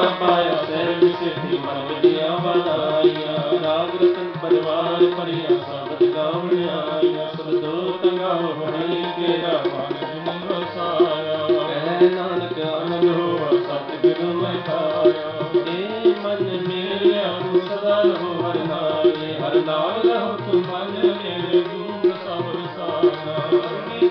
ना पाया सहज सिद्धि मन दिया बनाया राग रतन परिवार परिया सबद गावण आया सब दो तंगाओ हरि केरा मान जिन वसाया कह नानक आनंद हो सतगुरु मैं पाया ए मन मेरे तू सदा रहो हर नाम हर नाम रहो तुम मन मेरे दूर सब सारा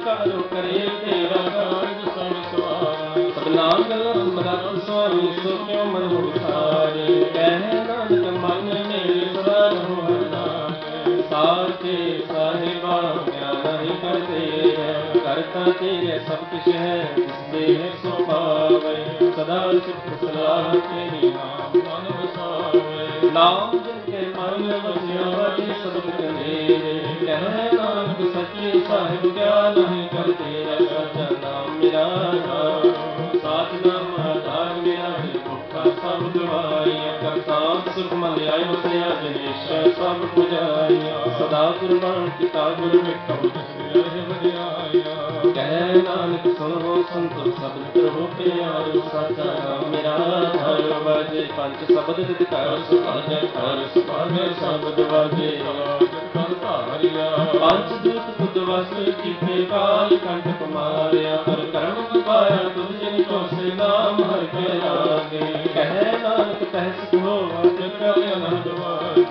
करो करे तेरा कार्य सब सवारा सतनाम गलम रख स्वामी सो क्यों मन मुखारे कह नानक मन मेरे सदा रहो हर नाम साचे साहिबा क्या नहीं करते करता तेरे सब कुछ है जिससे है सो पावे सदा सिद्ध सलाह तेरी नाम मन वसावे नाम जिनके मन वसिया वाजे सब करे कह नानक सच्चे साहिब क्या नहीं करते सच्चा नाम मेरा साथ नाम आधार मेरा भुखा सब दवाइया करता सुख मन आय बसया दिनेश सब पुजाइया सदा कुर्बान किता गुरु विक्रम कह नानक सुनो संतो सब प्रभु प्यारो साचा नाम मेरा धारो बाजे पंच शब्द दिकार सुभाज हर सुभाज शब्द बाजे पंच दूत बुद्ध वस कीते काल कंठ मारिया पर कर्म पाया तुझ जिन को से नाम हर के लागे कह नानक तहस हो वाज कर अनंद वाजे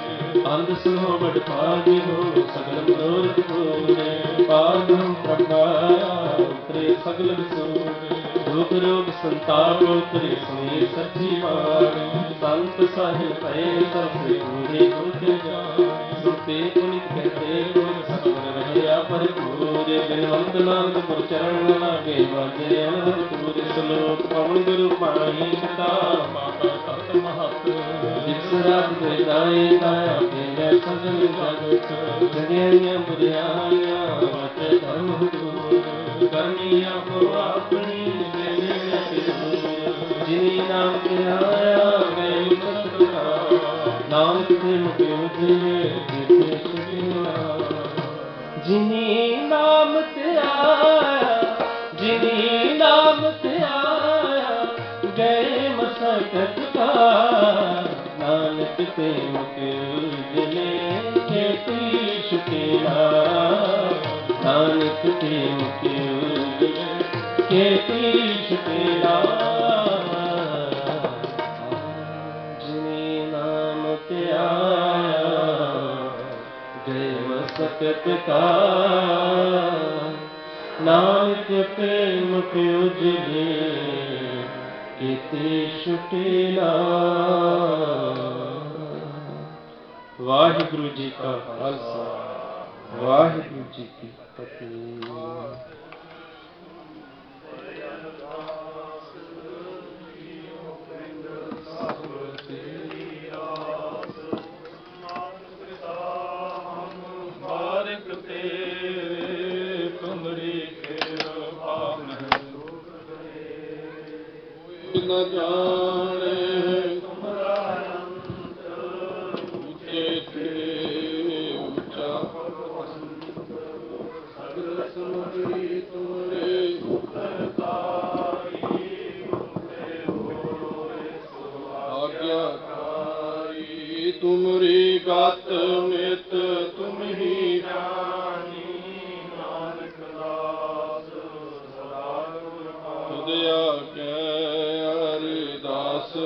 अंध सुनो बड़ भागी हो सगल मनोरथ पूरे पाद हम प्रकाया उतरे सगल विसूरे दुख रोग संताप उतरे सुनी सच्ची बाणी संत साहिल भय सब से पूरे होते जाए सुनते पुनित कहते गुर सबर रहया पर पूरे बिनवंत नानक गुर चरण लागे बाजे अनहद पूरे श्लोक पवन गुरु पाणी पिता माता सत महत जिस रात के दाए दाया के सजन जगत जगैया बुझाया मत धर्म दूर करनिया को अपनी जिनी नाम के आया गए नाम के मुखे जिनी नाम ते आया जिनी नाम ते आया गए मसकत का नानक ते मुखे उजले खेती शुकेला नानक ते मुखे उजले खेती शुकेला सकत का नानक प्रेम के उजले किते छुटेला। वाहिगुरु जी का खालसा वाहिगुरु जी की फतेह। न जाने तुम्हारा अंत ऊंचे थे ऊंचा सगल समझी तुम्हारे आज्ञाकारी तुम्हारी गात मित तुम ही जानी नानक दास सदा खुदया के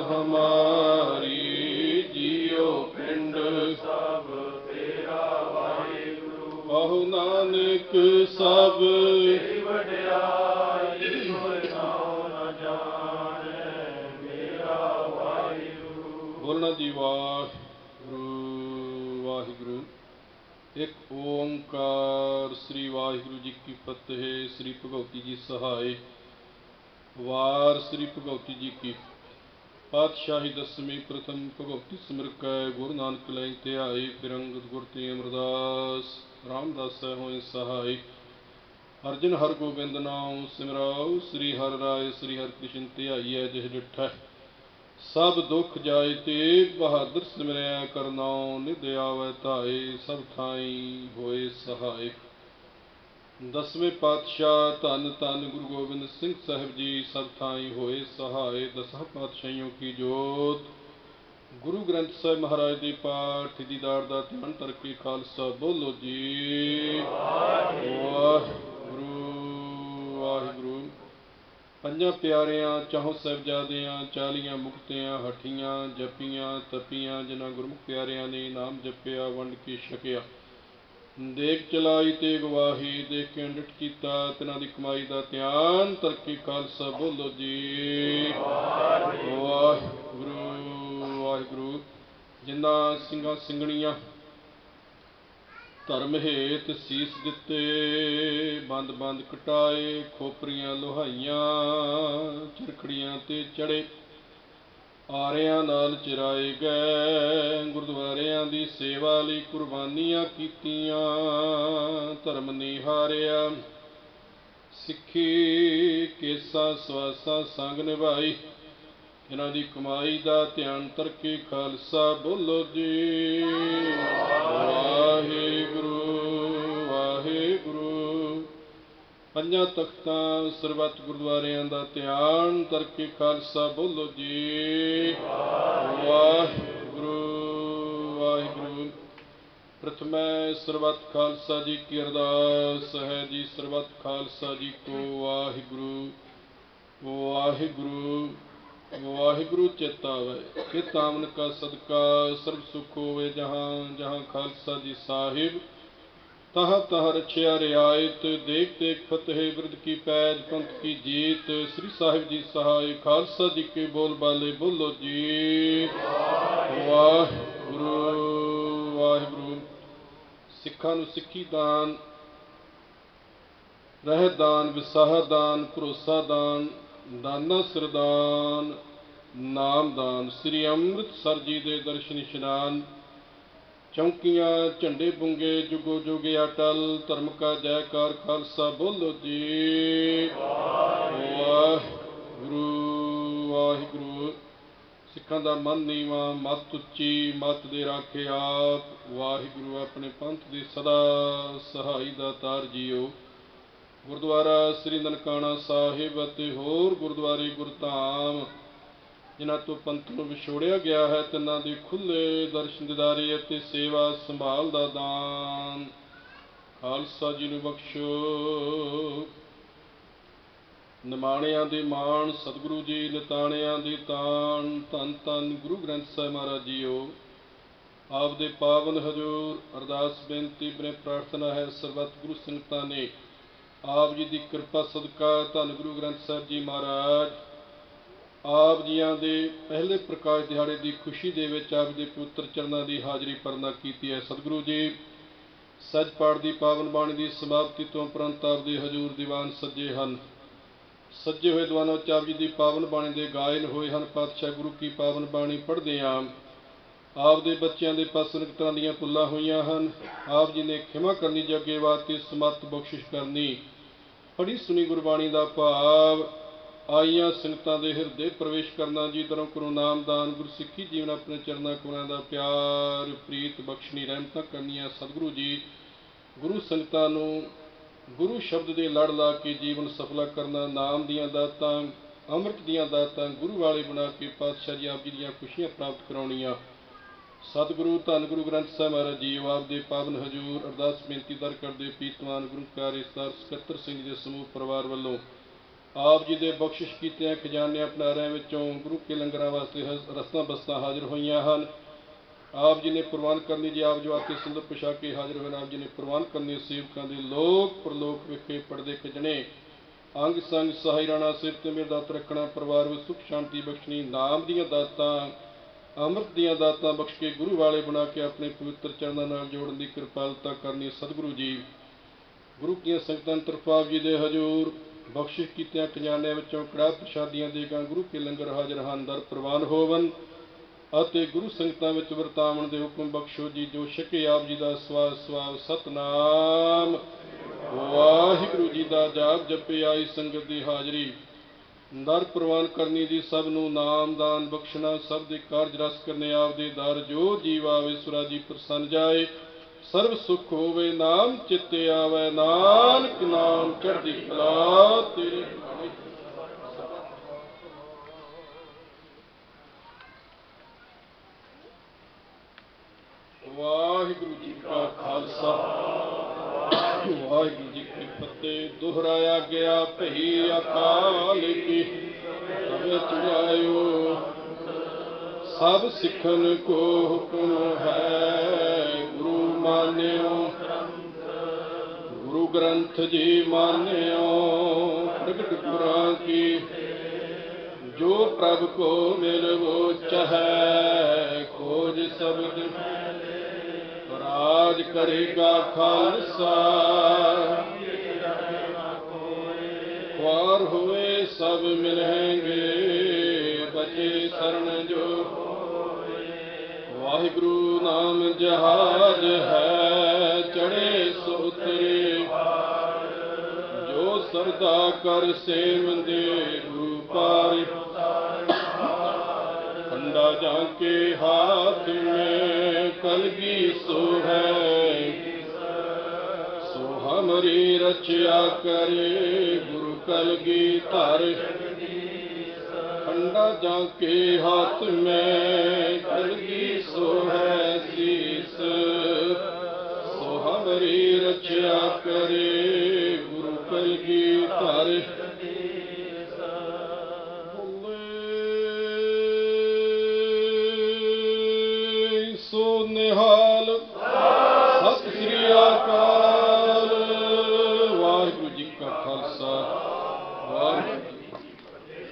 हमारी जियो पिंड सब तेरा वाहिगुरु बहु नानक सब वड्याई कोई नाम न जाने मेरा वाहिगुरु। बोलना जी वाहिगुरु वाहिगुरु। एक ओंकार। श्री वाहिगुरु जी की फतेह। श्री भगवती जी सहाय। वार श्री भगवती जी की पातशाही दसवीं प्रथम भगवती सिमरकै गुरु नानक लय ध्याए फिरंगत गुर ते अमरदास रामदास होय सहाय। अर्जुन हर गोबिंद नाम सिमराओ श्री हर राय श्री हर कृष्ण ध्याइए जिस डिठै सब दुख जाए ते बहादुर सिमरया करनाओ निध आवै धाए सब थाई होए सहाय। दसवें पातशाह धन धन गुरु गोबिंद सिंह साहिब जी सब थाई होए सहाय। दसां पातशाहियों की जोत गुरु ग्रंथ ਸਾਹਿਬ ਮਹਾਰਾਜ ਦੇ ਪਾਠ ਦੀਦਾਰ ਦਾ ਧਿਆਨ ਕਰਕੇ ਖਾਲਸਾ ਬੋਲੋ ਜੀ ਵਾਹਿਗੁਰੂ ਵਾਹਿਗੁਰੂ। ਪੰਜਾਂ ਪਿਆਰਿਆਂ ਚਾਹੋਂ ਸਾਹਿਬਜ਼ਾਦਿਆਂ 40 ਮੁਕਤਿਆਂ ਹਠੀਆਂ ਜਪੀਆਂ ਤਪੀਆਂ ਜਿਨ੍ਹਾਂ ਗੁਰਮੁਖ ਪਿਆਰਿਆਂ ਨੇ ਨਾਮ ਜਪਿਆ ਵੰਡ ਕੇ ਛਕਿਆ ਦੇਖ ਚਲਾਈ ਤੇ ਗਵਾਹੀ ਦੇਖ ਕੇ ਅੰਡਿਟ ਕੀਤਾ ਤਿਨਾਂ ਦੀ ਕਮਾਈ ਦਾ ਧਿਆਨ ਤਰਕੀ ਖਾਲਸਾ ਬੋਲੋ ਜੀ ਵਾਹਿਗੁਰੂ ਵਾਹਿਗੁਰੂ। ਜਿਨ੍ਹਾਂ ਸਿੰਘਾਂ ਸਿੰਘਣੀਆਂ ਧਰਮ ਹੇਤ ਸੀਸ ਦਿੱਤੇ ਬੰਦ ਬੰਦ ਕਟਾਏ ਖੋਪਰੀਆਂ ਲੋਹਾਈਆਂ ਚਰਖੜੀਆਂ ਤੇ ਚੜੇ ਆਰਿਆਂ ਨਾਲ ਚਿਰਾਏ ਗਏ ਗੁਰਦੁਆਰਿਆਂ ਦੀ ਸੇਵਾ ਲਈ ਕੁਰਬਾਨੀਆਂ ਕੀਤੀਆਂ ਧਰਮ ਨਿਹਾਰਿਆ ਸਿੱਖੀ ਕੇਸਾਂ ਸਵਾਸਾਂ ਸੰਗ ਨਿਭਾਈ ਇਹਨਾਂ ਦੀ ਕਮਾਈ ਦਾ ਧਿਆਨ ਤਰਕੇ ਖਾਲਸਾ ਬੋਲੋ ਜੀ ਵਾਹਿਗੁਰੂ ਵਾਹਿਗੁਰੂ। ਪੰਜਾਂ ਤਖਤਾਂ ਸਰਬੱਤ ਗੁਰਦੁਆਰਿਆਂ ਦਾ ਧਿਆਨ ਤਰਕੇ ਖਾਲਸਾ ਬੋਲੋ ਜੀ ਵਾਹਿਗੁਰੂ ਵਾਹਿਗੁਰੂ। ਪ੍ਰਥਮੈ ਸਰਬੱਤ ਖਾਲਸਾ ਜੀ ਕੀ ਅਰਦਾਸ ਹੈ ਜੀ ਸਰਬੱਤ ਖਾਲਸਾ ਜੀ ਕੋ ਵਾਹਿਗੁਰੂ ਵਾਹਿਗੁਰੂ ਵਾਹਿਗੁਰੂ ਚੇਤਾਵੈ ਕਿ ਤਾਮਨ ਕਾ ਸਦਕਾ ਸਰਬ ਸੁਖ ਹੋਵੇ ਜਹਾਂ ਜਹਾਂ ਖਾਲਸਾ ਜੀ ਸਾਹਿਬ तहाँ तहाँ रछिया रियायत देख देख फतेह बिरद की पैज पंथ की जीत। श्री साहिब जी सहाय खालसा जी के बोल बाले बोलो जी वाहिगुरू वाहिगुरू। सिखां नूं सिक्खी दान रहत दान विसाह दान भरोसा दान दाना सिरदान नाम दान। श्री ਅੰਮ੍ਰਿਤਸਰ जी दे दर्शन इशनान चौंकियां झंडे बुंगे जुगो जुगे अटल धर्म का जयकार खालसा बोलो जी वाहिगुरू वाहिगुरू। सिखां दा मन नीवा मत उच्ची मत दे राखे आप वाहिगुरू अपने पंथ दी सदा सहाई दा तार जियो। गुरुद्वारा श्री ननकाना साहिब ਅਤੇ ਹੋਰ ਗੁਰਦੁਆਰੇ ਗੁਰਧਾਮ ਜਿਨ੍ਹਾਂ ਤੋਂ ਪੰਥ ਨੂੰ ਵਿਛੋੜਿਆ ਗਿਆ ਹੈ ਤਿੰਨਾਂ ਦੇ ਖੁੱਲ੍ਹੇ ਦਰਸ਼ਨ ਦਿਦਾਰੇ ਅਤੇ ਸੇਵਾ ਸੰਭਾਲ ਦਾ ਦਾਨ ਖਾਲਸਾ ਜੀ ਨੂੰ ਬਖਸ਼ੋ। ਨਿਮਾਣਿਆਂ ਦੇ ਮਾਣ ਸਤਿਗੁਰੂ ਜੀ ਨਿਤਾਣਿਆਂ ਦੇ ਤਾਣ ਧੰਨ ਧੰਨ ਗੁਰੂ ਗ੍ਰੰਥ ਸਾਹਿਬ ਮਹਾਰਾਜ ਜੀਓ। ਆਪ ਦੇ ਪਾਵਨ ਹਜ਼ੂਰ ਅਰਦਾਸ ਬੇਨਤੀ ਬਨੇ ਪ੍ਰਾਰਥਨਾ ਹੈ ਸਰਬੱਤ ਗੁਰੂ ਸੰਗਤਾਂ ਨੇ ਆਪ ਜੀ ਦੀ ਕਿਰਪਾ ਸਦਕਾ ਧੰਨ ਗੁਰੂ ਗ੍ਰੰਥ ਸਾਹਿਬ ਜੀ ਮਹਾਰਾਜ ਆਪ ਜੀਆਂ ਦੇ ਪਹਿਲੇ ਪ੍ਰਕਾਸ਼ ਦਿਹਾੜੇ ਦੀ ਖੁਸ਼ੀ ਦੇ ਵਿੱਚ ਆਪ ਦੇ ਪਵਿੱਤਰ ਚਰਨਾਂ ਦੀ ਹਾਜ਼ਰੀ ਪਰਨਾ ਕੀਤੀ ਹੈ। ਸਤਿਗੁਰੂ ਜੀ ਸੱਚ ਪਾਠ ਦੀ ਪਾਵਨ ਬਾਣੀ ਦੀ ਸਮਾਪਤੀ ਤੋਂ ਉਪਰੰਤ ਆਪ ਦੇ ਹਜ਼ੂਰ ਦੀਵਾਨ ਸੱਜੇ ਹਨ। ਸੱਜੇ ਹੋਏ ਦੀਵਾਨਾਂ ਵਿੱਚ ਆਪ ਜੀ ਦੀ ਪਾਵਨ ਬਾਣੀ ਦੇ ਗਾਇਨ ਹੋਏ ਹਨ। ਪਾਤਸ਼ਾਹ ਗੁਰੂ ਕੀ ਪਾਵਨ ਬਾਣੀ ਪੜ੍ਹਦੇ ਹਾਂ ਆਪ ਦੇ ਬੱਚਿਆਂ ਦੇ ਪਾਸ ਅਨੇਕ ਤਰ੍ਹਾਂ ਦੀਆਂ ਭੁੱਲਾਂ ਹੋਈਆਂ ਹਨ। ਆਪ ਜੀ ਨੇ ਖਿਮਾ ਕਰਨੀ ਜੀ ਅੱਗੇ ਵਾਸਤੇ ਸਮਰਥ ਬਖਸ਼ਿਸ਼ ਕਰਨੀ। ਪੜ੍ਹੀ ਸੁਣੀ ਗੁਰਬਾਣੀ ਦਾ ਭਾਵ ਆਈਆਂ ਸੰਗਤਾਂ ਦੇ ਹਿਰਦੇ ਪ੍ਰਵੇਸ਼ ਕਰਨਾ ਜੀ ਦਰੋਂ ਕਰੋ ਨਾਮਦਾਨ ਗੁਰਸਿੱਖੀ ਜੀਵਨ ਆਪਣੇ ਚਰਨਾਂ ਕਮਲਾਂ ਦਾ ਪਿਆਰ ਪ੍ਰੀਤ ਬਖਸ਼ਣੀ ਰਹਿਮਤਾਂ ਕਰਨੀਆਂ। ਸਤਿਗੁਰੂ ਜੀ ਗੁਰੂ ਸੰਗਤਾਂ ਨੂੰ ਗੁਰੂ ਸ਼ਬਦ ਦੇ ਲੜ ਲਾ ਕੇ ਜੀਵਨ ਸਫਲਾ ਕਰਨਾ ਨਾਮ ਦੀਆਂ ਦਾਤਾਂ ਅੰਮ੍ਰਿਤ ਦੀਆਂ ਦਾਤਾਂ ਗੁਰੂ ਵਾਲੇ ਬਣਾ ਕੇ ਪਾਤਸ਼ਾਹ ਜੀ ਆਪ ਜੀ ਦੀਆਂ ਖੁਸ਼ੀਆਂ ਪ੍ਰਾਪਤ ਕਰਾਉਣੀਆਂ। ਸਤਿਗੁਰੂ ਧੰਨ ਗੁਰੂ ਗ੍ਰੰਥ ਸਾਹਿਬ ਮਹਾਰਾਜ ਜੀ ਆਪ ਦੇ ਪਾਵਨ ਹਜ਼ੂਰ ਅਰਦਾਸ ਬੇਨਤੀ ਦਰ ਕਰਦੇ ਪੀਤਵਾਨ ਗੁਰੂ ਪਿਆਰੇ ਸਰ ਸਕੱਤਰ ਸਿੰਘ ਜੀ ਦੇ ਸਮੂਹ ਪਰਿਵਾਰ ਵੱਲੋਂ ਆਪ ਜੀ ਦੇ ਬਖਸ਼ਿਸ਼ ਕੀਤਿਆਂ ਖਜ਼ਾਨਿਆਂ ਭੰਡਾਰਿਆਂ ਵਿੱਚੋਂ ਗੁਰੂ ਕੇ ਲੰਗਰਾਂ ਵਾਸਤੇ ਰਸਤਾਂ ਬਸਤਾਂ ਹਾਜ਼ਰ ਹੋਈਆਂ ਹਨ। ਆਪ ਜੀ ਨੇ ਪ੍ਰਵਾਨ ਕਰਨੀ ਜੀ ਆਪ ਜੋ ਆਕੇ ਸੁੰਦਰ ਪੁਸ਼ਾ ਕੇ ਹਾਜ਼ਰ ਹੋਏ ਆਪ ਜੀ ਨੇ ਪ੍ਰਵਾਨ ਕਰਨੀ ਸੇਵਕਾਂ ਦੇ ਲੋਕ ਪ੍ਰਲੋਕ ਵਿਖੇ ਪੜਦੇ ਖਜਣੇ ਅੰਗ ਸੰਗ ਸਹਾਈ ਰਾਣਾ ਸਿਰ ਤੇ ਮੇਰ ਦਾਤ ਰੱਖਣਾ ਪਰਿਵਾਰ ਵਿੱਚ ਸੁਖ ਸ਼ਾਂਤੀ ਬਖਸ਼ਣੀ ਨਾਮ ਦੀਆਂ ਦਾਤਾਂ ਅੰਮ੍ਰਿਤ ਦੀਆਂ ਦਾਤਾਂ ਬਖਸ਼ ਕੇ ਗੁਰੂ ਵਾਲੇ ਬਣਾ ਕੇ ਆਪਣੇ ਪਵਿੱਤਰ ਚਰਨਾਂ ਨਾਲ ਜੋੜਨ ਦੀ ਕਿਰਪਾਲਤਾ ਕਰਨੀ। ਸਤਿਗੁਰੂ ਜੀ ਗੁਰੂ ਕੀਆਂ ਸੰਗਤਾਂ ਤਰਫੋਂ ਆਪ ਜੀ ਦੇ ਹਜ਼ੂਰ ਬਖਸ਼ਿਸ਼ ਕੀਤਿਆਂ ਖਜ਼ਾਨਿਆਂ ਵਿੱਚੋਂ ਕੜਾਹ ਪ੍ਰਸ਼ਾਦੀਆਂ ਦੇਗਾਂ ਗੁਰੂ ਕੇ ਲੰਗਰ ਹਾਜ਼ਰ ਹਨ ਦਰ ਪ੍ਰਵਾਨ ਹੋਵਨ ਅਤੇ ਗੁਰੂ ਸੰਗਤਾਂ ਵਿੱਚ ਵਰਤਾਵਣ ਦੇ ਹੁਕਮ ਬਖਸ਼ੋ ਜੀ। ਜੋ ਛਕੇ ਆਪ ਜੀ ਦਾ ਸਵਾਦ ਸਵਾਦ ਸਤਨਾਮ ਵਾਹਿਗੁਰੂ ਜੀ ਦਾ ਜਾਪ ਜਪੇ ਆਈ ਸੰਗਤ ਦੀ ਹਾਜ਼ਰੀ ਦਰ ਪ੍ਰਵਾਨ ਕਰਨੀ ਜੀ। ਸਭ ਨੂੰ ਨਾਮਦਾਨ ਬਖਸ਼ਣਾ ਸਭ ਦੇ ਕਾਰਜ ਰਸ ਕਰਨੇ ਆਪ ਦੇ ਦਰ ਜੋ ਜੀਵ ਆਵੇ ਸੁਰਾ ਜੀ ਪ੍ਰਸੰਨ ਜਾਏ ਸਰਬ ਸੁਖ ਹੋਵੇ ਨਾਮ ਚਿੱਤੇ ਆਵੇ, ਨਾਨਕ ਨਾਮ ਚੜ੍ਹਦੀ ਕਲਾ ਤੇਰੇ ਭਾਣੇ। ਵਾਹਿਗੁਰੂ ਜੀ ਕਾ ਖਾਲਸਾ, ਵਾਹਿਗੁਰੂ ਜੀ ਕੀ ਫਤਿਹ। ਦੁਹਰਾਇਆ ਗਿਆ ਭਈ ਅਕਾਲ ਕੀ, ਤਵੇ ਚੁਰਾਇਓ ਸਭ ਸਿੱਖਣ ਕੋ ਹੁਕਮ ਹੈ। ਗੁਰੂ ਮਾਨਿਓ ਗੁਰੂ ਗ੍ਰੰਥ ਜੀ ਮਾਨਿਓ, ਪ੍ਰਗਟ ਗੁਰਾਂ ਕੀ ਜੋ ਪ੍ਰਭ ਕੋ ਮਿਲਵੋ ਚਾਹੈ। ਖੋਜ ਸ਼ਬਦ ਰਾਜ ਕਰੇਗਾ ਖਾਲਸਾ, ਖੁਆਰ ਹੋਏ ਸਭ ਮਿਲਣਗੇ, ਬਚੇ ਸਰਣ ਜੋ। ਵਾਹਿਗੁਰੂ ਨਾਮ ਜਹਾਜ ਹੈ, ਚੜ੍ਹੇ ਸੋ ਉਤਰੇ, ਜੋ ਸਰਦਾ ਕਰ ਸੇਵੰਦੇ ਗੁਰੂ ਪਾਰੇ। खंडा जाके हाथ में कलगी सो है, सो हमारी रचया करे गुरु कलगी तार। खंडा जाके हाथ में कलगी सो है शीस, सो हमारी रचया करे गुरु कलगी तार। ਨਿਹਾਲ ਸਤਿ ਸ੍ਰੀ ਅਕਾਲ। ਵਾਹਿਗੁਰੂ ਜੀ ਕਾ ਖਾਲਸਾ, ਵਾਹਿਗੁਰੂ ਜੀ ਕੀ ਫਤਿਹ।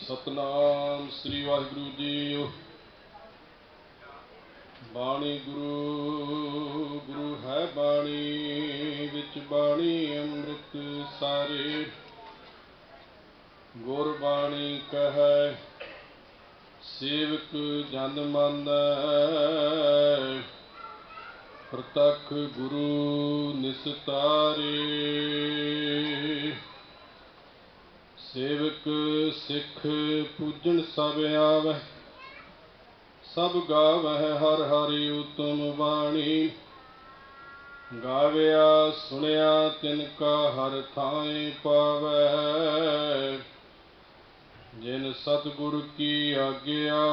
ਸਤਨਾਮ ਸ੍ਰੀ ਵਾਹਿਗੁਰੂ ਜੀ। ਬਾਣੀ ਗੁਰੂ ਗੁਰੂ ਹੈ ਬਾਣੀ, ਵਿੱਚ ਬਾਣੀ ਅੰਮ੍ਰਿਤ ਸਾਰੇ। ਗੁਰਬਾਣੀ ਕਹੈ ਸੇਵਕ ਜਨ ਮੰਨੈ, ਪ੍ਰਤੱਖ ਗੁਰੂ ਨਿਸਤਾਰੇ। ਸੇਵਕ ਸਿੱਖ ਪੂਜਣ ਸਭ ਆਵੈ, ਸਭ ਗਾਵੈ ਹਰਿ ਹਰਿ ਉਤਮ ਬਾਣੀ। ਗਾਵਿਆ ਸੁਣਿਆ ਤਿਨ ਕਾ ਹਰ ਥਾਇ ਪਾਵੈ, ਜਿਨ ਸਤਿਗੁਰ ਕੀ ਆਗਿਆ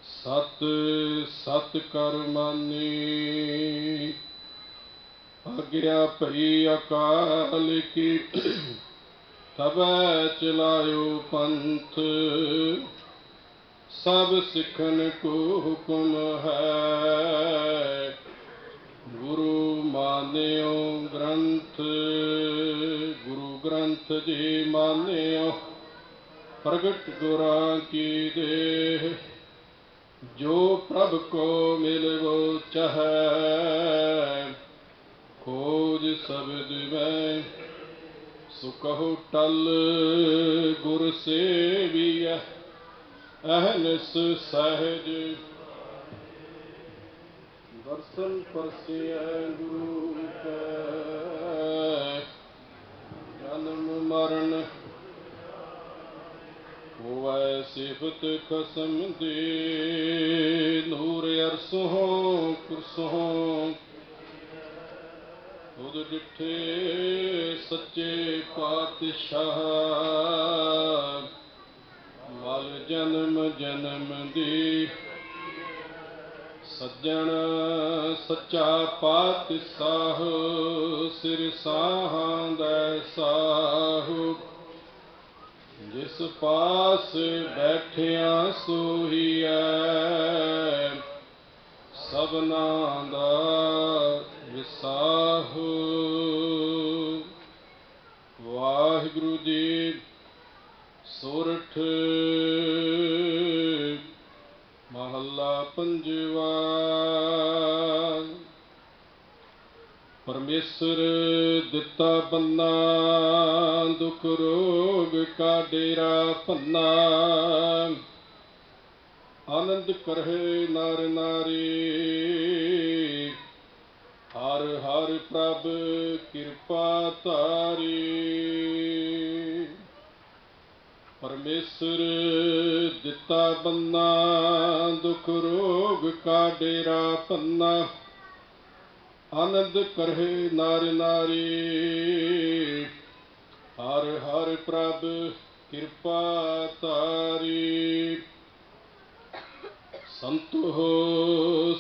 ਸਤ ਸਤ ਕਰ ਮਾਨੀ। ਆਗਿਆ ਭਈ ਅਕਾਲ ਕੀ, ਤਬੈ ਚਲਾਇਓ ਪੰਥ, ਸਭ ਸਿੱਖਣ ਕੋ ਹੁਕਮ ਹੈ। ਗੁਰੂ ਮਾਨਿਓ ਗ੍ਰੰਥ, ਗੁਰੂ ਗ੍ਰੰਥ ਜੀ ਮਾਨਿਓ, ਪ੍ਰਗਟ ਗੁਰਾਂ ਕੀ ਦੇਹ। ਜੋ ਪ੍ਰਭ ਕੋ ਮਿਲਵੋ ਚਾਹੈ, ਖੋਜ ਸ਼ਬਦ ਮੈਂ ਸੋ ਕਹੋ ਟਲ। ਗੁਰ ਸੇਵੀਐ ਅਹਨਿਸ ਸਹਿਜ, ਦਰਸ਼ਨ ਪਰਸਿਐ ਗੁਰੂ ਕੈ। ਜਨਮ ਮਰਨ ਹੋਵੈ ਸਿਫਤ ਖਸਮ ਦੇ, ਨੂਰ ਅਰਸੋਂ ਕੁਰਸੋਂ ਤੁਧ ਡਿਠੇ ਸੱਚੇ ਪਾਤਸ਼ਾਹ। ਮਲ ਜਨਮ ਜਨਮ ਦੀ ਸੱਜਣ ਸੱਚਾ ਪਾਤਸ਼ਾਹ, ਸਿਰ ਸਾਹਾਂ ਦਾ ਸਾਹੁ। ਜਿਸ ਪਾਸ ਬੈਠਿਆ ਸੋਹੀਐ, ਸਭਨਾ ਦਾ ਵਿਸਾਹੂ। ਵਾਹਿਗੁਰੂ ਜੀ ਸੋਰਠ ਮਹੱਲਾ ਮਹੱਲਾ ਪੰਜਵਾ। ਪਰਮੇਸ਼ਰ ਦਿੱਤਾ ਬੰਨਾ, ਦੁਖ ਰੋਗ ਕਾ ਡੇਰਾ ਭੰਨਾ। ਆਨੰਦ ਕਰਹਿ ਨਰ ਨਾਰੀ, ਹਰ ਹਰ ਪ੍ਰਭ ਕਿਰਪਾ ਧਾਰੀ। ਪਰਮੇਸ਼ਰ ਦਿੱਤਾ ਬੰਨਾ, ਦੁਖ ਰੋਗ ਕਾ ਡੇਰਾ ਭੰਨਾ। ਆਨੰਦ ਕਰਹਿ ਨਰ ਨਾਰੀ, ਹਰ ਹਰ ਪ੍ਰਭ ਕਿਰਪਾ ਧਾਰੀ। ਸੰਤ ਹੋ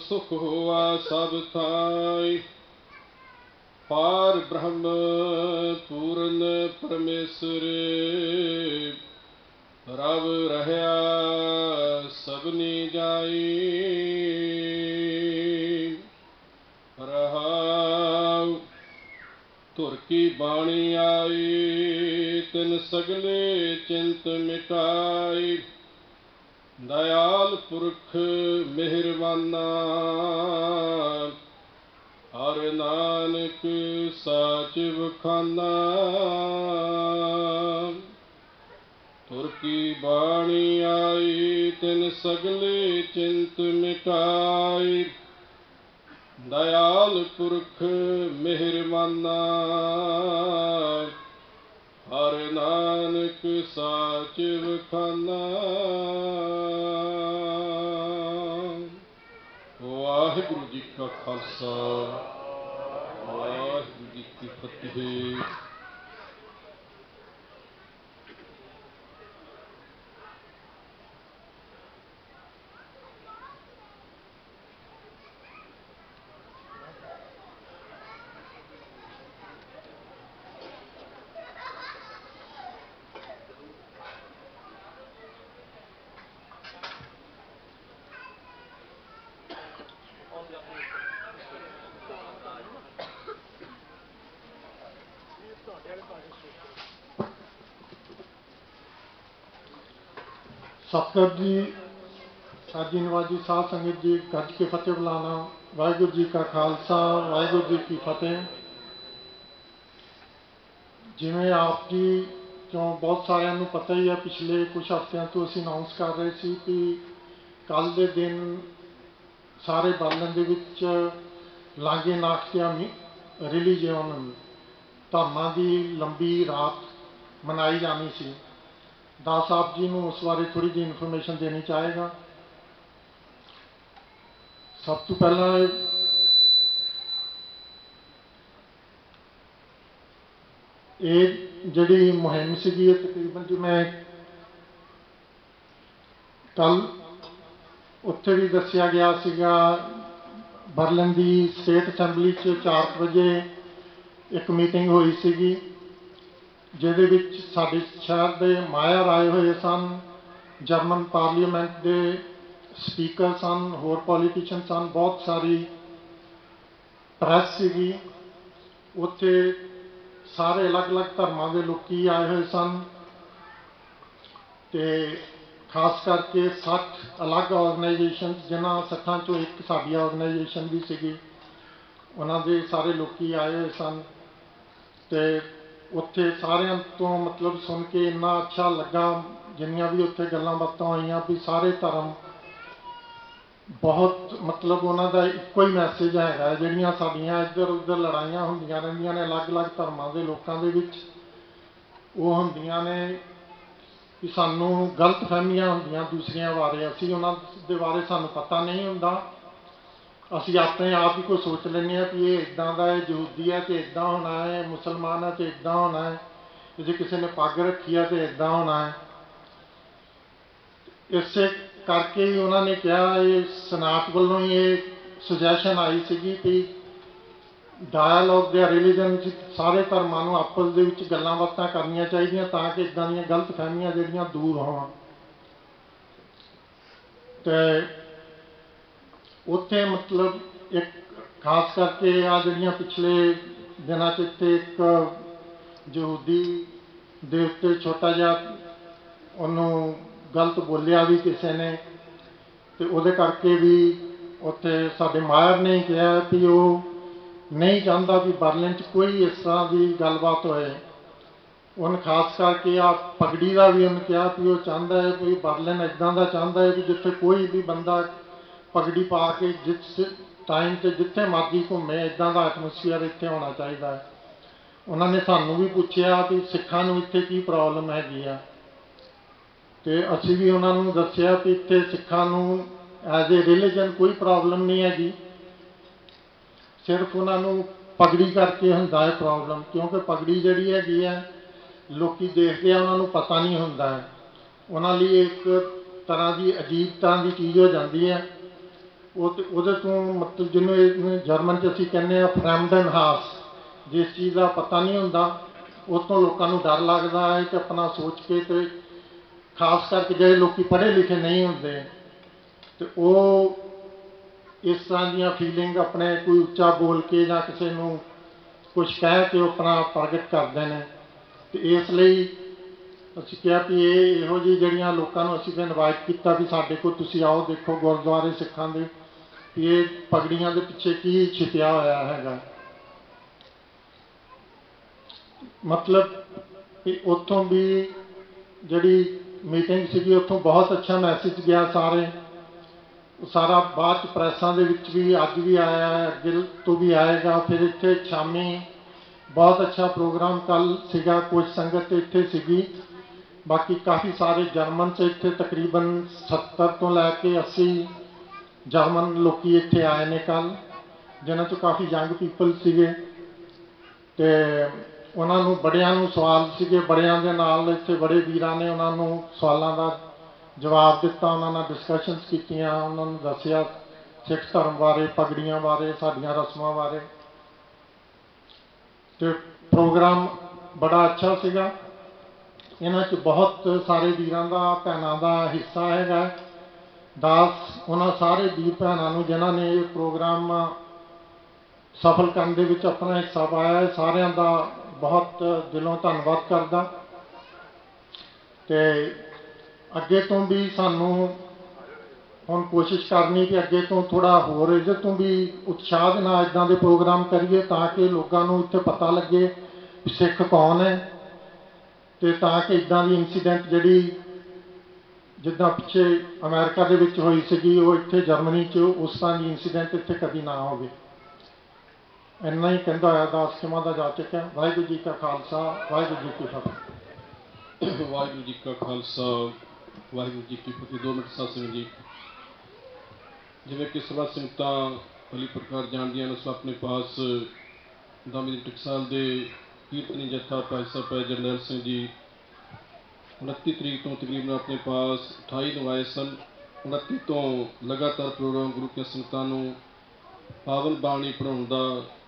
ਸੁਖ ਹੋਆ ਸਭ ਥਾਈ, ਪਾਰ ਬ੍ਰਹਮ ਪੂਰਨ ਪਰਮੇਸ਼ਰ। ਰਵ ਰਹਿਆ ਸਭਨੀ ਜਾਈ, ਰਹਾਉ। ਧੁਰ ਕੀ ਬਾਣੀ ਆਈ, ਤਿਨ ਸਗਲੇ ਚਿੰਤ ਮਿਟਾਈ। ਦਇਆਲ ਪੁਰਖ ਮਿਹਰਬਾਨਾ, ਹਰ ਨਾਨਕ ਸਾਚ ਵਖਾਨਾ। ਧੁਰ ਕੀ ਬਾਣੀ ਆਈ, ਤਿਨ ਸਗਲੇ ਚਿੰਤ ਮਿਟਾਈ। ਦਇਆਲ ਪੁਰਖ ਮਿਹਰਬਾਨਾ, ਹਰ ਨਾਨਕ ਸਾਚ ਵਖਾਨਾ। ਵਾਹਿਗੁਰੂ ਜੀ ਕਾ ਖਾਲਸਾ, ਵਾਹਿਗੁਰੂ ਜੀ ਕੀ ਫਤਿਹ। ਸਤਿਗੁਰ ਜੀ, ਸਾਡੀ ਨਵਾਜੀ ਸਾਧ ਸੰਗਤ ਜੀ, ਗੱਜ ਕੇ ਫਤਿਹ ਬੁਲਾਣਾ। ਵਾਹਿਗੁਰੂ ਜੀ ਕਾ ਖਾਲਸਾ, ਵਾਹਿਗੁਰੂ ਜੀ ਕੀ ਫਤਿਹ। ਜਿਵੇਂ ਆਪ ਜੀ ਚੋਂ ਬਹੁਤ ਸਾਰਿਆਂ ਨੂੰ ਪਤਾ ਹੀ ਹੈ, ਪਿਛਲੇ ਕੁਝ ਹਫ਼ਤਿਆਂ ਤੋਂ ਅਸੀਂ ਅਨਾਉਂਸ ਕਰ ਰਹੇ ਸੀ ਕਿ ਕੱਲ੍ਹ ਦੇ ਦਿਨ ਸਾਰੇ ਬਾਲਣ ਦੇ ਵਿੱਚ ਲਾਂਘੇ ਨਾਖਤਿਆਂ ਰਿਲੀਜੀਅਨ ਧਰਮਾਂ ਦੀ ਲੰਬੀ ਰਾਤ ਮਨਾਈ ਜਾਣੀ ਸੀ। ਦਾਸ ਸਾਹਿਬ ਜੀ ਨੂੰ ਉਸ ਬਾਰੇ ਥੋੜ੍ਹੀ ਜਿਹੀ ਇਨਫੋਰਮੇਸ਼ਨ ਦੇਣੀ ਚਾਹੇਗਾ। ਸਭ ਤੋਂ ਪਹਿਲਾਂ ਇਹ ਜਿਹੜੀ ਮੁਹਿੰਮ ਸੀਗੀ, ਇਹ ਤਕਰੀਬਨ ਜਿਵੇਂ ਕੱਲ੍ਹ ਉੱਥੇ ਵੀ ਦੱਸਿਆ ਗਿਆ ਸੀਗਾ, ਬਰਲਿਨ ਦੀ ਸਟੇਟ ਅਸੈਂਬਲੀ 'ਚ 4 ਵਜੇ ਇੱਕ ਮੀਟਿੰਗ ਹੋਈ ਸੀਗੀ, ਜਿਹਦੇ ਵਿੱਚ ਸਾਡੇ ਸ਼ਹਿਰ ਦੇ ਮਾਇਰ ਆਏ ਹੋਏ ਸਨ, ਜਰਮਨ ਪਾਰਲੀਮੈਂਟ ਦੇ ਸਪੀਕਰ ਸਨ, ਹੋਰ ਪੋਲੀਟੀਸ਼ੀਅਨ ਸਨ, ਬਹੁਤ ਸਾਰੀ ਪ੍ਰੈਸ ਸੀਗੀ। ਉੱਥੇ ਸਾਰੇ ਅਲੱਗ-ਅਲੱਗ ਧਰਮਾਂ ਦੇ ਲੋਕੀ ਆਏ ਹੋਏ ਸਨ ਅਤੇ ਖਾਸ ਕਰਕੇ 60 ਅਲੱਗ ਆਰਗੇਨਾਈਜੇਸ਼ਨ, ਜਿਨ੍ਹਾਂ 60 ਚੋਂ ਇੱਕ ਸਾਡੀ ਆਰਗੇਨਾਈਜੇਸ਼ਨ ਵੀ ਸੀਗੀ, ਉਹਨਾਂ ਦੇ ਸਾਰੇ ਲੋਕੀ ਆਏ ਹੋਏ ਸਨ। ਅਤੇ ਉੱਥੇ ਸਾਰਿਆਂ ਤੋਂ ਮਤਲਬ ਸੁਣ ਕੇ ਇੰਨਾ ਅੱਛਾ ਲੱਗਾ, ਜਿੰਨੀਆਂ ਵੀ ਉੱਥੇ ਗੱਲਾਂ ਬਾਤਾਂ ਹੋਈਆਂ, ਵੀ ਸਾਰੇ ਧਰਮ ਬਹੁਤ ਮਤਲਬ ਉਹਨਾਂ ਦਾ ਇੱਕੋ ਹੀ ਮੈਸੇਜ ਹੈਗਾ। ਜਿਹੜੀਆਂ ਸਾਡੀਆਂ ਇੱਧਰ ਉੱਧਰ ਲੜਾਈਆਂ ਹੁੰਦੀਆਂ ਰਹਿੰਦੀਆਂ ਨੇ ਅਲੱਗ-ਅਲੱਗ ਧਰਮਾਂ ਦੇ ਲੋਕਾਂ ਦੇ ਵਿੱਚ, ਉਹ ਹੁੰਦੀਆਂ ਨੇ ਕਿ ਸਾਨੂੰ ਗਲਤ ਫਹਿਮੀਆਂ ਹੁੰਦੀਆਂ ਦੂਸਰਿਆਂ ਬਾਰੇ, ਅਸੀਂ ਉਹਨਾਂ ਦੇ ਬਾਰੇ ਸਾਨੂੰ ਪਤਾ ਨਹੀਂ ਹੁੰਦਾ। ਅਸੀਂ ਆਪਣੇ ਆਪ ਹੀ ਕੋਈ ਸੋਚ ਲੈਂਦੇ ਹਾਂ ਕਿ ਇਹ ਇੱਦਾਂ ਦਾ ਹੈ, ਯਹੂਦੀ ਹੈ ਅਤੇ ਇੱਦਾਂ ਹੋਣਾ ਹੈ, ਮੁਸਲਮਾਨ ਹੈ ਅਤੇ ਇੱਦਾਂ ਹੋਣਾ ਹੈ, ਜੇ ਕਿਸੇ ਨੇ ਪੱਗ ਰੱਖੀ ਹੈ ਅਤੇ ਇੱਦਾਂ ਹੋਣਾ ਹੈ। ਇਸੇ ਕਰਕੇ ਹੀ ਉਹਨਾਂ ਨੇ ਕਿਹਾ, ਇਹ ਸਨਾਤ ਵੱਲੋਂ ਹੀ ਇਹ ਸੁਜੈਸ਼ਨ ਆਈ ਸੀਗੀ ਕਿ ਡਾਇਲੋਗ ਦੇ ਰਿਲੀਜਨ 'ਚ ਸਾਰੇ ਧਰਮਾਂ ਨੂੰ ਆਪਸ ਦੇ ਵਿੱਚ ਗੱਲਾਂ ਬਾਤਾਂ ਕਰਨੀਆਂ ਚਾਹੀਦੀਆਂ, ਤਾਂ ਕਿ ਇੱਦਾਂ ਦੀਆਂ ਗਲਤ ਫਹਿਮੀਆਂ ਜਿਹੜੀਆਂ ਦੂਰ ਹੋਣ। ਅਤੇ ਉੱਥੇ ਮਤਲਬ ਇੱਕ ਖਾਸ ਕਰਕੇ ਆ ਜਿਹੜੀਆਂ ਪਿਛਲੇ ਦਿਨਾਂ 'ਚ ਇੱਥੇ ਇੱਕ ਯਹੂਦੀ ਦੇ ਉੱਤੇ ਛੋਟਾ ਜਿਹਾ ਉਹਨੂੰ ਗਲਤ ਬੋਲਿਆ ਵੀ ਕਿਸੇ ਨੇ, ਤੇ ਉਹਦੇ ਕਰਕੇ ਵੀ ਉੱਥੇ ਸਾਡੇ ਮਾਇਰ ਨੇ ਕਿਹਾ ਕਿ ਉਹ ਨਹੀਂ ਚਾਹੁੰਦਾ ਵੀ ਬਰਲਿਨ 'ਚ ਕੋਈ ਇਸ ਤਰ੍ਹਾਂ ਦੀ ਗੱਲਬਾਤ ਹੋਏ। ਉਹਨੇ ਖਾਸ ਕਰਕੇ ਆ ਪਗੜੀ ਦਾ ਵੀ ਉਹਨੇ ਕਿਹਾ ਕਿ ਉਹ ਚਾਹੁੰਦਾ ਹੈ ਵੀ ਬਰਲਿਨ ਇੱਦਾਂ ਦਾ ਚਾਹੁੰਦਾ ਹੈ ਕਿ ਜਿੱਥੇ ਕੋਈ ਵੀ ਬੰਦਾ ਪਗੜੀ ਪਾ ਕੇ ਜਿਸ ਟਾਈਮ 'ਤੇ ਜਿੱਥੇ ਮਰਜ਼ੀ ਘੁੰਮੇ, ਇੱਦਾਂ ਦਾ ਐਟਮੋਸਫੀਅਰ ਇੱਥੇ ਹੋਣਾ ਚਾਹੀਦਾ ਹੈ। ਉਹਨਾਂ ਨੇ ਸਾਨੂੰ ਵੀ ਪੁੱਛਿਆ ਕਿ ਸਿੱਖਾਂ ਨੂੰ ਇੱਥੇ ਕੀ ਪ੍ਰੋਬਲਮ ਹੈਗੀ ਆ, ਅਤੇ ਅਸੀਂ ਵੀ ਉਹਨਾਂ ਨੂੰ ਦੱਸਿਆ ਕਿ ਇੱਥੇ ਸਿੱਖਾਂ ਨੂੰ ਐਜ਼ ਏ ਰਿਲੀਜਨ ਕੋਈ ਪ੍ਰੋਬਲਮ ਨਹੀਂ ਹੈਗੀ, ਸਿਰਫ ਉਹਨਾਂ ਨੂੰ ਪਗੜੀ ਕਰਕੇ ਹੁੰਦਾ ਹੈ ਪ੍ਰੋਬਲਮ, ਕਿਉਂਕਿ ਪਗੜੀ ਜਿਹੜੀ ਹੈਗੀ ਹੈ ਲੋਕੀ ਦੇਖਦੇ ਆ, ਉਹਨਾਂ ਨੂੰ ਪਤਾ ਨਹੀਂ ਹੁੰਦਾ ਹੈ, ਉਹਨਾਂ ਲਈ ਇੱਕ ਤਰ੍ਹਾਂ ਦੀ ਅਜੀਬ ਤਰ੍ਹਾਂ ਦੀ ਚੀਜ਼ ਹੋ ਜਾਂਦੀ ਹੈ। ਉਹਦੇ ਤੋਂ ਮਤਲਬ ਜਿਹਨੂੰ ਜਰਮਨ 'ਚ ਅਸੀਂ ਕਹਿੰਦੇ ਹਾਂ ਫਰੈਮਡਨ ਹਾਸ, ਜਿਸ ਚੀਜ਼ ਦਾ ਪਤਾ ਨਹੀਂ ਹੁੰਦਾ ਉਸ ਤੋਂ ਲੋਕਾਂ ਨੂੰ ਡਰ ਲੱਗਦਾ ਹੈ ਕਿ ਆਪਣਾ ਸੋਚ ਕੇ, ਅਤੇ ਖਾਸ ਕਰਕੇ ਜਿਹੜੇ ਲੋਕ ਪੜ੍ਹੇ ਲਿਖੇ ਨਹੀਂ ਹੁੰਦੇ ਅਤੇ ਉਹ ਇਸ ਤਰ੍ਹਾਂ ਦੀਆਂ ਫੀਲਿੰਗ ਆਪਣੇ ਕੋਈ ਉੱਚਾ ਬੋਲ ਕੇ ਜਾਂ ਕਿਸੇ ਨੂੰ ਕੁਛ ਕਹਿ ਕੇ ਆਪਣਾ ਪ੍ਰਗਟ ਕਰਦੇ ਨੇ। ਅਤੇ ਇਸ ਲਈ ਅਸੀਂ ਕਿਹਾ ਕਿ ਇਹੋ ਜਿਹੀ ਜਿਹੜੀਆਂ ਲੋਕਾਂ ਨੂੰ ਅਸੀਂ ਤਾਂ ਇਨਵਾਈਟ ਕੀਤਾ ਵੀ ਸਾਡੇ ਕੋਲ ਤੁਸੀਂ ਆਓ, ਦੇਖੋ ਗੁਰਦੁਆਰੇ ਸਿੱਖਾਂ ਦੇ ਵੀ ਇਹ ਪਗੜੀਆਂ ਦੇ ਪਿੱਛੇ ਕੀ ਛਿਪਿਆ ਹੋਇਆ ਹੈਗਾ। ਮਤਲਬ ਕਿ ਉੱਥੋਂ ਵੀ ਜਿਹੜੀ ਮੀਟਿੰਗ ਸੀਗੀ ਉੱਥੋਂ ਬਹੁਤ ਅੱਛਾ ਮੈਸੇਜ ਗਿਆ, ਸਾਰਾ ਬਾਅਦ 'ਚ ਪ੍ਰੈਸਾਂ ਦੇ ਵਿੱਚ ਵੀ ਅੱਜ ਵੀ ਆਇਆ ਹੈ, ਅੱਗੇ ਤੋਂ ਵੀ ਆਏਗਾ। ਫਿਰ ਇੱਥੇ ਸ਼ਾਮੀ ਬਹੁਤ ਅੱਛਾ ਪ੍ਰੋਗਰਾਮ ਕੱਲ੍ਹ ਸੀਗਾ, ਕੁਝ ਸੰਗਤ ਇੱਥੇ ਸੀਗੀ, ਬਾਕੀ ਕਾਫੀ ਸਾਰੇ ਜਰਮਨ 'ਚ ਇੱਥੇ ਤਕਰੀਬਨ 70 ਤੋਂ ਲੈ ਕੇ 80 ਜਰਮਨ ਲੋਕੀ ਇੱਥੇ ਆਏ ਨੇ ਕੱਲ੍ਹ, ਜਿਨ੍ਹਾਂ 'ਚੋਂ ਕਾਫੀ ਯੰਗ ਪੀਪਲ ਸੀਗੇ, ਅਤੇ ਉਹਨਾਂ ਨੂੰ ਬੜਿਆਂ ਨੂੰ ਸਵਾਲ ਸੀਗੇ, ਬੜਿਆਂ ਦੇ ਨਾਲ ਇੱਥੇ ਬੜੇ ਵੀਰਾਂ ਨੇ ਉਹਨਾਂ ਨੂੰ ਸਵਾਲਾਂ ਦਾ ਜਵਾਬ ਦਿੱਤਾ, ਉਹਨਾਂ ਨਾਲ ਡਿਸਕਸ਼ਨਸ ਕੀਤੀਆਂ, ਉਹਨਾਂ ਨੂੰ ਦੱਸਿਆ ਸਿੱਖ ਧਰਮ ਬਾਰੇ, ਪਗੜੀਆਂ ਬਾਰੇ, ਸਾਡੀਆਂ ਰਸਮਾਂ ਬਾਰੇ, ਅਤੇ ਪ੍ਰੋਗਰਾਮ ਬੜਾ ਅੱਛਾ ਸੀਗਾ। ਇਹਨਾਂ 'ਚ ਬਹੁਤ ਸਾਰੇ ਵੀਰਾਂ ਦਾ, ਭੈਣਾਂ ਦਾ ਹਿੱਸਾ ਹੈਗਾ। ਦਾਸ ਉਹਨਾਂ ਸਾਰੇ ਵੀਰ ਭੈਣਾਂ ਨੂੰ ਜਿਨ੍ਹਾਂ ਨੇ ਇਹ ਪ੍ਰੋਗਰਾਮ ਸਫਲ ਕਰਨ ਦੇ ਵਿੱਚ ਆਪਣਾ ਹਿੱਸਾ ਪਾਇਆ ਹੈ, ਸਾਰਿਆਂ ਦਾ ਬਹੁਤ ਦਿਲੋਂ ਧੰਨਵਾਦ ਕਰਦਾ। ਅਤੇ ਅੱਗੇ ਤੋਂ ਵੀ ਸਾਨੂੰ ਹੁਣ ਕੋਸ਼ਿਸ਼ ਕਰਨੀ ਕਿ ਅੱਗੇ ਤੋਂ ਥੋੜ੍ਹਾ ਹੋਰ ਇਹਦੇ ਤੋਂ ਵੀ ਉਤਸ਼ਾਹ ਦੇ ਨਾਲ ਇੱਦਾਂ ਦੇ ਪ੍ਰੋਗਰਾਮ ਕਰੀਏ, ਤਾਂ ਕਿ ਲੋਕਾਂ ਨੂੰ ਇੱਥੇ ਪਤਾ ਲੱਗੇ ਵੀ ਸਿੱਖ ਕੌਣ ਹੈ, ਅਤੇ ਤਾਂ ਕਿ ਇੱਦਾਂ ਦੀ ਇੰਸੀਡੈਂਟ ਜਿਹੜੀ ਜਿੱਦਾਂ ਪਿੱਛੇ ਅਮਰੀਕਾ ਦੇ ਵਿੱਚ ਹੋਈ ਸੀਗੀ, ਉਹ ਇੱਥੇ ਜਰਮਨੀ 'ਚ ਉਸ ਤਰ੍ਹਾਂ ਦੀ ਇੰਸੀਡੈਂਟ ਇੱਥੇ ਕਦੀ ਨਾ ਹੋਵੇ। ਇੰਨਾ ਹੀ ਕਹਿੰਦਾ ਹੋਇਆ ਦਾਸ ਖਿਮਾ ਦਾ ਜਾਚਕ ਹੈ। ਵਾਹਿਗੁਰੂ ਜੀ ਕਾ ਖਾਲਸਾ, ਵਾਹਿਗੁਰੂ ਜੀ ਕੀ ਫਤਿਹ। ਵਾਹਿਗੁਰੂ ਜੀ ਕਾ ਖਾਲਸਾ, ਵਾਹਿਗੁਰੂ ਜੀ ਕੀ ਫਤਿਹ। 2 ਮਿੰਟ ਸਾਧ ਸੰਗਤ ਜੀ, ਜਿਵੇਂ ਕਿ ਸਰਬੱਤ ਸੰਗਤਾਂ ਭਲੀ ਪ੍ਰਕਾਰ ਜਾਣਦੀਆਂ ਨੇ, ਸੋ ਆਪਣੇ ਪਾਸ ਦਾਮੀ ਟਕਸਾਲ ਦੇ ਕੀਰਤਨੀ ਜੱਥਾ ਭਾਈ ਸਾਹਿਬ ਭਾਈ ਜਰਨੈਲ ਸਿੰਘ ਜੀ 29 ਤਰੀਕ ਤੋਂ ਤਕਰੀਬਨ ਆਪਣੇ ਪਾਸ 28 ਨੂੰ ਆਏ ਸਨ। 29 ਤੋਂ ਲਗਾਤਾਰ ਪ੍ਰੋਗਰਾਮ ਗੁਰੂ ਕੀ ਸੰਗਤਾਂ ਨੂੰ ਪਾਵਨ ਬਾਣੀ ਪੜ੍ਹਾਉਣ ਦਾ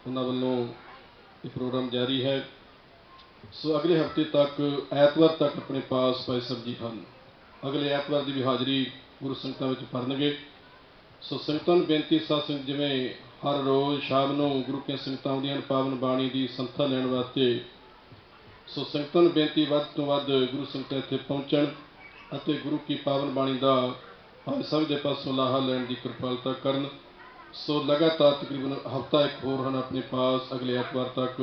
ਉਹਨਾਂ ਵੱਲੋਂ ਇਹ ਪ੍ਰੋਗਰਾਮ ਜਾਰੀ ਹੈ। ਸੋ ਅਗਲੇ ਹਫ਼ਤੇ ਤੱਕ ਐਤਵਾਰ ਤੱਕ ਆਪਣੇ ਪਾਸ ਭਾਈ ਸਾਹਿਬ ਜੀ ਹਨ। ਅਗਲੇ ਐਤਵਾਰ ਦੀ ਵੀ ਹਾਜ਼ਰੀ ਗੁਰੂ ਸੰਗਤਾਂ ਵਿੱਚ ਭਰਨਗੇ। ਸੋ ਸੰਗਤਾਂ ਨੂੰ ਬੇਨਤੀ, ਸਾਧ ਸੰਗਤ ਜਿਵੇਂ ਹਰ ਰੋਜ਼ ਸ਼ਾਮ ਨੂੰ ਗੁਰੂ ਕੀ ਸੰਗਤਾਂ ਆਉਂਦੀਆਂ ਹਨ ਪਾਵਨ ਬਾਣੀ ਦੀ ਸੰਥਾ ਲੈਣ ਵਾਸਤੇ, ਸੋ ਸੰਗਤਾਂ ਨੂੰ ਬੇਨਤੀ ਵੱਧ ਤੋਂ ਵੱਧ ਗੁਰੂ ਸੰਗਤਾਂ ਇੱਥੇ ਪਹੁੰਚਣ ਅਤੇ ਗੁਰੂ ਕੀ ਪਾਵਨ ਬਾਣੀ ਦਾ ਭਾਈ ਸਾਹਿਬ ਦੇ ਪਾਸੋਂ ਲਾਹਾ ਲੈਣ ਦੀ ਕਿਰਪਾਲਤਾ ਕਰਨ। ਸੋ ਲਗਾਤਾਰ ਤਕਰੀਬਨ ਹਫ਼ਤਾ ਇੱਕ ਹੋਰ ਹਨ ਆਪਣੇ ਪਾਸ ਅਗਲੇ ਐਤਵਾਰ ਤੱਕ।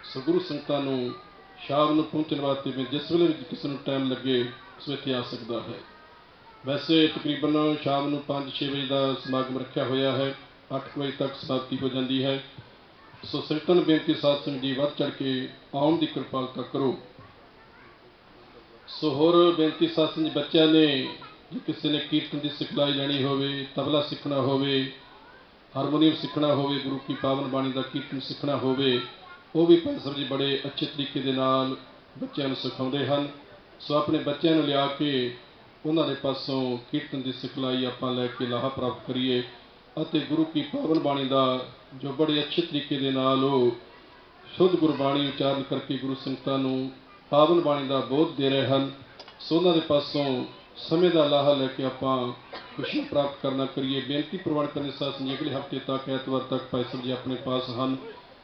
ਸੋ ਗੁਰੂ ਸੰਗਤਾਂ ਨੂੰ ਸ਼ਾਮ ਨੂੰ ਪਹੁੰਚਣ ਵਾਸਤੇ ਵੀ ਜਿਸ ਵੇਲੇ ਵੀ ਕਿਸੇ ਨੂੰ ਟਾਈਮ ਲੱਗੇ ਸੋ ਇੱਥੇ ਆ ਸਕਦਾ ਹੈ। ਵੈਸੇ ਤਕਰੀਬਨ ਸ਼ਾਮ ਨੂੰ 5-6 ਵਜੇ ਦਾ ਸਮਾਗਮ ਰੱਖਿਆ ਹੋਇਆ ਹੈ, 8 ਵਜੇ ਤੱਕ ਸਮਾਪਤੀ ਹੋ ਜਾਂਦੀ ਹੈ। ਸੋ ਸੰਗਤਾਂ ਨੂੰ ਬੇਨਤੀ, ਸਾਧ ਸੰਗਤ ਜੀ ਵੱਧ ਚੜ੍ਹ ਕੇ ਆਉਣ ਦੀ ਕਿਰਪਾਲਤਾ ਕਰੋ। ਸੋ ਹੋਰ ਬੇਨਤੀ, ਸਾਧ ਸੰਗਤ ਜੀ ਬੱਚਿਆਂ ਨੇ ਜੇ ਕਿਸੇ ਨੇ ਕੀਰਤਨ ਦੀ ਸਿਖਲਾਈ ਲੈਣੀ ਹੋਵੇ, ਤਬਲਾ ਸਿੱਖਣਾ ਹੋਵੇ, ਹਾਰਮੋਨੀਅਮ ਸਿੱਖਣਾ ਹੋਵੇ, ਗੁਰੂ ਕੀ ਪਾਵਨ ਬਾਣੀ ਦਾ ਕੀਰਤਨ ਸਿੱਖਣਾ ਹੋਵੇ, ਉਹ ਵੀ ਭਾਈ ਸਾਹਿਬ ਜੀ ਬੜੇ ਅੱਛੇ ਤਰੀਕੇ ਦੇ ਨਾਲ ਬੱਚਿਆਂ ਨੂੰ ਸਿਖਾਉਂਦੇ ਹਨ। ਸੋ ਆਪਣੇ ਬੱਚਿਆਂ ਨੂੰ ਲਿਆ ਕੇ ਉਹਨਾਂ ਦੇ ਪਾਸੋਂ ਕੀਰਤਨ ਦੀ ਸਿਖਲਾਈ ਆਪਾਂ ਲੈ ਕੇ ਲਾਹਾ ਪ੍ਰਾਪਤ ਕਰੀਏ ਅਤੇ ਗੁਰੂ ਕੀ ਪਾਵਨ ਬਾਣੀ ਦਾ ਜੋ ਬੜੇ ਅੱਛੇ ਤਰੀਕੇ ਦੇ ਨਾਲ ਉਹ ਸ਼ੁੱਧ ਗੁਰਬਾਣੀ ਉਚਾਰਨ ਕਰਕੇ ਗੁਰੂ ਸੰਗਤਾਂ ਨੂੰ ਪਾਵਨ ਬਾਣੀ ਦਾ ਬੋਧ ਦੇ ਰਹੇ ਹਨ। ਸੋ ਉਹਨਾਂ ਦੇ ਪਾਸੋਂ ਸਮੇਂ ਦਾ ਲਾਹਾ ਲੈ ਕੇ ਆਪਾਂ ਖੁਸ਼ੀ ਪ੍ਰਾਪਤ ਕਰਨਾ ਕਰੀਏ। ਬੇਨਤੀ ਪ੍ਰਵਾਨ ਕਰਨੀ, ਸਾਧ ਸੰਗਤ ਜੀ ਅਗਲੇ ਹਫ਼ਤੇ ਤੱਕ ਐਤਵਾਰ ਤੱਕ ਭਾਈ ਸਾਹਿਬ ਜੀ ਆਪਣੇ ਪਾਸ ਹਨ।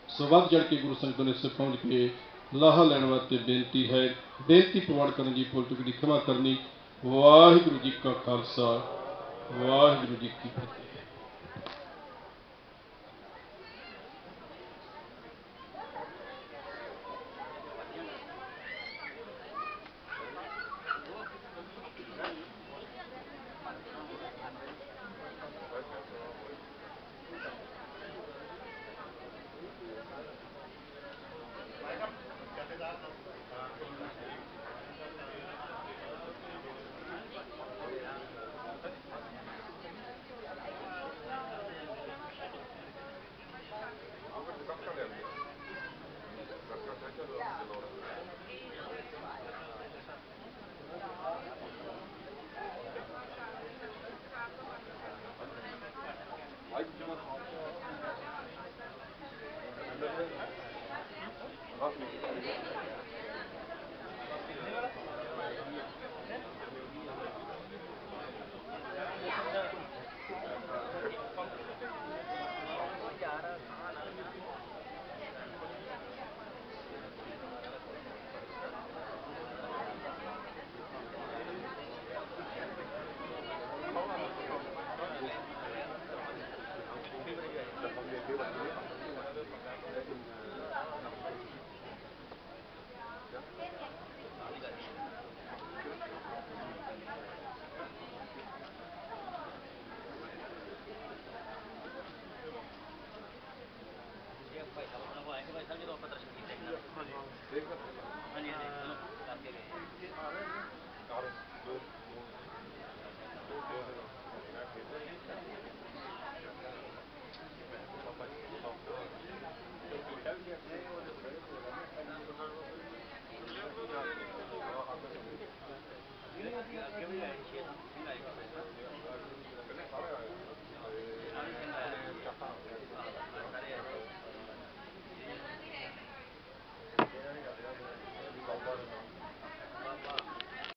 ਸੋ ਵੱਧ ਚੜ੍ਹ ਕੇ ਗੁਰੂ ਸੰਗਤਾਂ ਨੇ ਇੱਥੇ ਪਹੁੰਚ ਕੇ ਲਾਹਾ ਲੈਣ ਵਾਸਤੇ ਬੇਨਤੀ ਹੈ। ਬੇਨਤੀ ਪ੍ਰਵਾਨ ਕਰਨ ਜੀ, ਭੁੱਲ ਚੁੱਕ ਦੀ ਖਿਮਾ ਕਰਨੀ। ਵਾਹਿਗੁਰੂ ਜੀ ਕਾ ਖਾਲਸਾ, ਵਾਹਿਗੁਰੂ ਜੀ ਕੀ ਫਤਿਹ।